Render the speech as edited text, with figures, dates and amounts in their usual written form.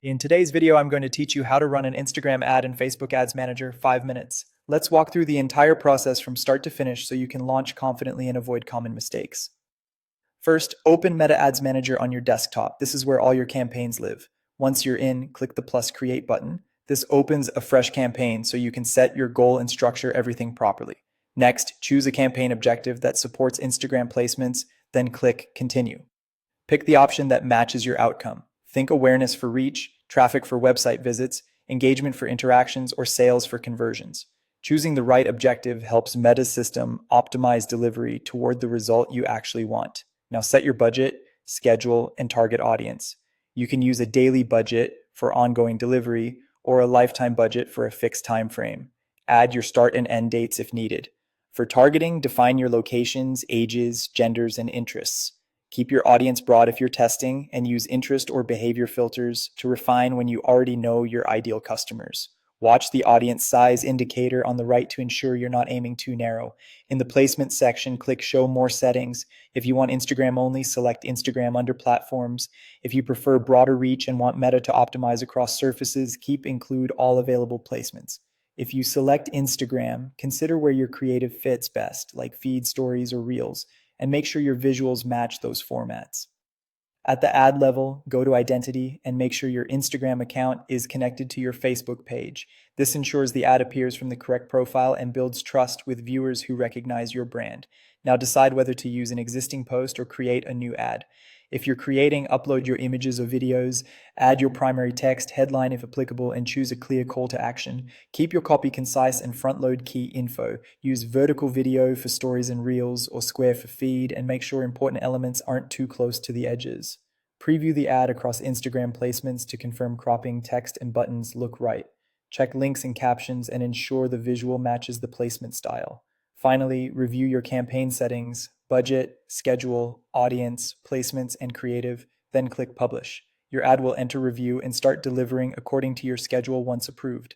In today's video, I'm going to teach you how to run an Instagram ad in Facebook Ads Manager 5 minutes. Let's walk through the entire process from start to finish so you can launch confidently and avoid common mistakes. First, open Meta Ads Manager on your desktop. This is where all your campaigns live. Once you're in, click the plus create button. This opens a fresh campaign so you can set your goal and structure everything properly. Next, choose a campaign objective that supports Instagram placements, then click continue. Pick the option that matches your outcome. Think awareness for reach, traffic for website visits, engagement for interactions, or sales for conversions. Choosing the right objective helps Meta's system optimize delivery toward the result you actually want. Now set your budget, schedule, and target audience. You can use a daily budget for ongoing delivery or a lifetime budget for a fixed time frame. Add your start and end dates if needed. For targeting, define your locations, ages, genders, and interests. Keep your audience broad if you're testing, and use interest or behavior filters to refine when you already know your ideal customers. Watch the audience size indicator on the right to ensure you're not aiming too narrow. In the placement section, click Show More Settings. If you want Instagram only, select Instagram under Platforms. If you prefer broader reach and want Meta to optimize across surfaces, keep Include All Available Placements. If you select Instagram, consider where your creative fits best, like feed, stories, or reels, and make sure your visuals match those formats. At the ad level, go to Identity and make sure your Instagram account is connected to your Facebook page. This ensures the ad appears from the correct profile and builds trust with viewers who recognize your brand. Now decide whether to use an existing post or create a new ad. If you're creating, upload your images or videos, add your primary text, headline if applicable, and choose a clear call to action. Keep your copy concise and front load key info. Use vertical video for stories and reels or square for feed, and make sure important elements aren't too close to the edges. Preview the ad across Instagram placements to confirm cropping, text, and buttons look right. Check links and captions and ensure the visual matches the placement style. Finally, review your campaign settings, budget, schedule, audience, placements, and creative, then click Publish. Your ad will enter review and start delivering according to your schedule once approved.